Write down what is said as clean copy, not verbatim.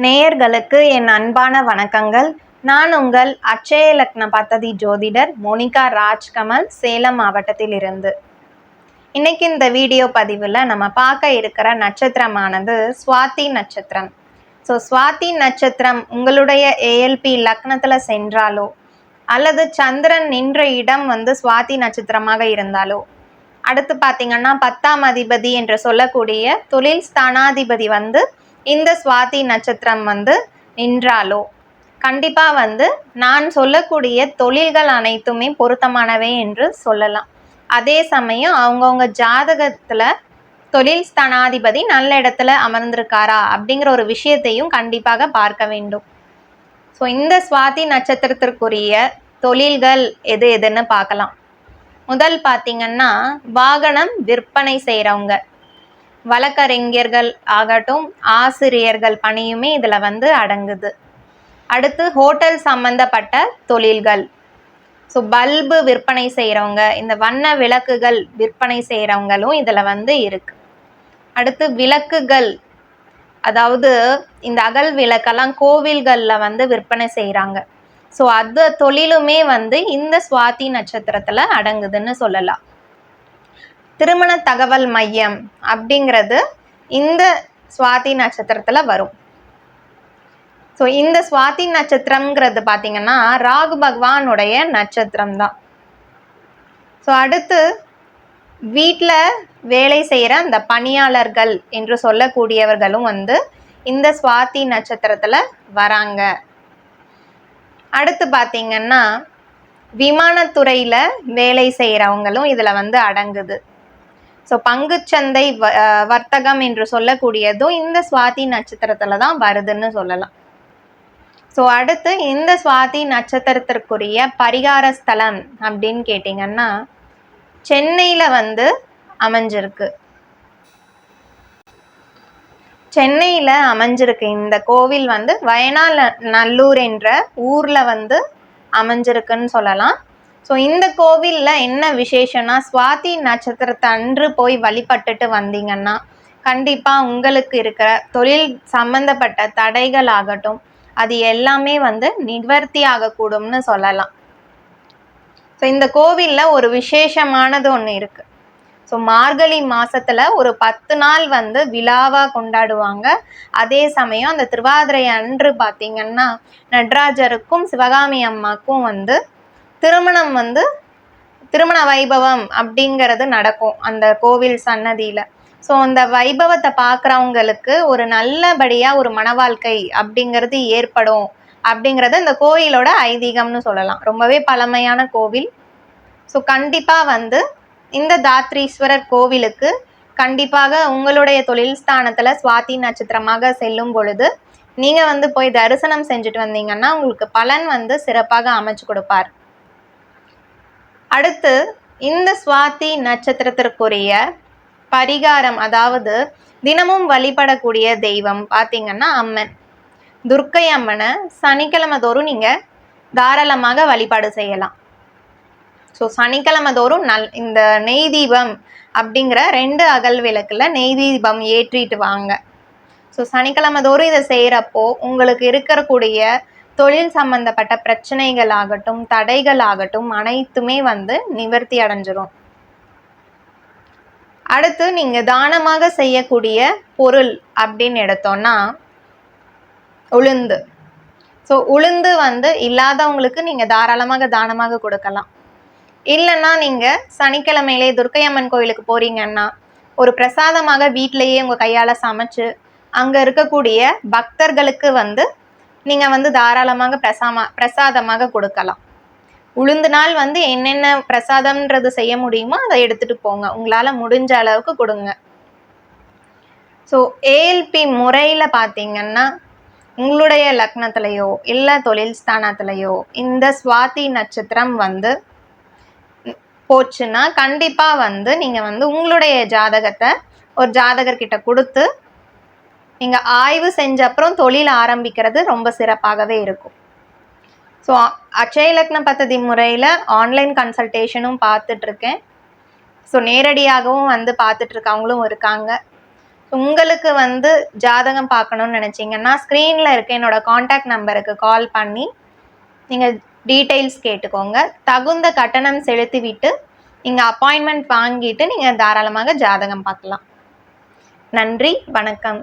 நேயர்களுக்கு என் அன்பான வணக்கங்கள். நான் உங்கள் அட்சய லக்ன பத்ததி ஜோதிடர் மோனிகா ராஜ்கமல், சேலம் மாவட்டத்தில் இருந்து. இன்னைக்கு இந்த வீடியோ பதிவில் நம்ம பார்க்க இருக்கிற நட்சத்திரமானது சுவாதி நட்சத்திரம். சுவாதி நட்சத்திரம் உங்களுடைய ஏஎல்பி லக்னத்தில் சென்றாலோ அல்லது சந்திரன் நின்ற இடம் சுவாதி நட்சத்திரமாக இருந்தாலோ, அடுத்து பார்த்தீங்கன்னா 10ஆம் அதிபதி என்று சொல்லக்கூடிய தொழில் ஸ்தானாதிபதி இந்த சுவாதி நட்சத்திரம் நின்றாலோ கண்டிப்பாக நான் சொல்லக்கூடிய தொழில்கள் அனைத்துமே பொருத்தமானவை என்று சொல்லலாம். அதே சமயம் அவங்கவுங்க ஜாதகத்தில் தொழில் ஸ்தானாதிபதி நல்ல இடத்துல அமர்ந்திருக்காரா அப்படிங்கிற ஒரு விஷயத்தையும் கண்டிப்பாக பார்க்க வேண்டும். இந்த சுவாதி நட்சத்திரத்திற்குரிய தொழில்கள் எது எதுன்னு பார்க்கலாம். முதல் பார்த்தீங்கன்னா வாகனம் விற்பனை செய்கிறவங்க, வழக்கறிஞர்கள் ஆகட்டும், ஆசிரியர்கள் பணியுமே இதில் அடங்குது. அடுத்து ஹோட்டல் சம்பந்தப்பட்ட தொழில்கள், பல்பு விற்பனை செய்கிறவங்க, இந்த வண்ண விளக்குகள் விற்பனை செய்கிறவங்களும் இதில் இருக்கு. அடுத்து விளக்குகள், அதாவது இந்த அகல் விளக்கெல்லாம் கோவில்களில் விற்பனை செய்கிறாங்க. அது தொழிலுமே இந்த சுவாதி நட்சத்திரத்தில் அடங்குதுன்னு சொல்லலாம். திருமண தகவல் மையம் அப்படிங்கிறது இந்த சுவாதி நட்சத்திரத்தில் வரும். இந்த சுவாதி நட்சத்திரம்ங்கிறது பார்த்தீங்கன்னா ராகு பகவானுடைய நட்சத்திரம் தான். அடுத்து வீட்டில் வேலை செய்கிற அந்த பணியாளர்கள் என்று சொல்லக்கூடியவர்களும் இந்த சுவாதி நட்சத்திரத்தில் வராங்க. அடுத்து பார்த்தீங்கன்னா விமானத்துறையில் வேலை செய்கிறவங்களும் இதில் அடங்குது. பங்குச்சந்தை வர்த்தகம் என்று சொல்லக்கூடியதும் இந்த சுவாதி நட்சத்திரத்தில் தான் வருதுன்னு சொல்லலாம். அடுத்து இந்த சுவாதி நட்சத்திரத்திற்குரிய பரிகார ஸ்தலம் அப்படின்னு கேட்டிங்கன்னா சென்னையில் அமைஞ்சிருக்கு. சென்னையில் அமைஞ்சிருக்கு இந்த கோவில் வயநாநல்லூர் என்ற ஊரில் அமைஞ்சிருக்குன்னு சொல்லலாம். இந்த கோவிலில் என்ன விசேஷம்னா, சுவாதி நட்சத்திரத்தை அன்று போய் வழிபட்டுட்டு வந்தீங்கன்னா கண்டிப்பாக உங்களுக்கு இருக்கிற தொழில் சம்பந்தப்பட்ட தடைகள் ஆகட்டும் அது எல்லாமே நிவர்த்தி ஆகக்கூடும்னு சொல்லலாம். இந்த கோவிலில் ஒரு விசேஷமானது ஒன்று இருக்குது. மார்கழி மாதத்தில் ஒரு 10 நாள் விழாவாக கொண்டாடுவாங்க. அதே சமயம் அந்த திருவாதிரை அன்று பார்த்திங்கன்னா நடராஜருக்கும் சிவகாமி அம்மாவுக்கும் திருமணம் திருமண வைபவம் அப்படிங்கிறது நடக்கும் அந்த கோவில் சன்னதியில். அந்த வைபவத்தை பார்க்குறவங்களுக்கு ஒரு நல்லபடியாக ஒரு மன வாழ்க்கை அப்படிங்கிறது ஏற்படும் அப்படிங்கிறது இந்த கோயிலோட ஐதீகம்னு சொல்லலாம். ரொம்பவே பழமையான கோவில். கண்டிப்பாக இந்த தாத்ரீஸ்வரர் கோவிலுக்கு கண்டிப்பாக உங்களுடைய தொழில் ஸ்தானத்தில் சுவாதி நட்சத்திரமாக செல்லும் பொழுது நீங்கள் போய் தரிசனம் செஞ்சுட்டு வந்தீங்கன்னா உங்களுக்கு பலன் சிறப்பாக அமைச்சு கொடுப்பார். அடுத்து இந்த சுவாதி நட்சத்திரத்திற்குரிய பரிகாரம், அதாவது தினமும் வழிபடக்கூடிய தெய்வம் பார்த்தீங்கன்னா அம்மன், துர்க்கை அம்மனை சனிக்கிழமை தோறும் நீங்கள் தாராளமாக வழிபாடு செய்யலாம். சனிக்கிழமை தோறும் இந்த நெய் தீபம் அப்படிங்கிற 2 அகல் விளக்கில் நெய் தீபம் ஏற்றிட்டு வாங்க. சனிக்கிழமை தோறும் இதை செய்கிறப்போ உங்களுக்கு இருக்கக்கூடிய தொழில் சம்பந்தப்பட்ட பிரச்சனைகள் ஆகட்டும் தடைகள் ஆகட்டும் அனைத்துமே நிவர்த்தி அடைஞ்சிரும். அடுத்து நீங்கள் தானமாக செய்யக்கூடிய பொருள் அப்படின்னு எடுத்தோன்னா உளுந்து. உளுந்து இல்லாதவங்களுக்கு நீங்கள் தாராளமாக தானமாக கொடுக்கலாம். இல்லைன்னா நீங்கள் சனிக்கிழமையிலே துர்க்கையம்மன் கோயிலுக்கு போகிறீங்கன்னா ஒரு பிரசாதமாக வீட்டிலையே உங்கள் கையால் சமைச்சு அங்கே இருக்கக்கூடிய பக்தர்களுக்கு நீங்கள் தாராளமாக பிரசாதமாக கொடுக்கலாம். உளுந்து நாள் என்னென்ன பிரசாதம்ன்றது செய்ய முடியுமோ அதை எடுத்துகிட்டு போங்க, உங்களால் முடிஞ்ச அளவுக்கு கொடுங்க. ஏஎல்பி முறையில் பார்த்தீங்கன்னா உங்களுடைய லக்னத்திலையோ இல்லை தொழில் ஸ்தானத்திலையோ இந்த சுவாதி நட்சத்திரம் போச்சுன்னா கண்டிப்பாக நீங்கள் உங்களுடைய ஜாதகத்தை ஒரு ஜாதகர்கிட்ட கொடுத்து நீங்கள் ஆய்வு செஞ்ச அப்புறம் தொழில் ஆரம்பிக்கிறது ரொம்ப சிறப்பாகவே இருக்கும். அட்சய லக்ன பத்ததி முறையில் ஆன்லைன் கன்சல்டேஷனும் பார்த்துட்ருக்கேன். நேரடியாகவும் பார்த்துட்ருக்கவங்களும் இருக்காங்க. உங்களுக்கு வந்து ஜாதகம் பார்க்கணும்னு நினச்சிங்கன்னா ஸ்க்ரீனில் இருக்க என்னோட காண்டாக்ட் நம்பருக்கு கால் பண்ணி நீங்கள் டீட்டெயில்ஸ் கேட்டுக்கோங்க. தகுந்த கட்டணம் செலுத்திவிட்டு நீங்கள் அப்பாயின்மெண்ட் வாங்கிட்டு நீங்கள் தாராளமாக ஜாதகம் பார்க்கலாம். நன்றி, வணக்கம்.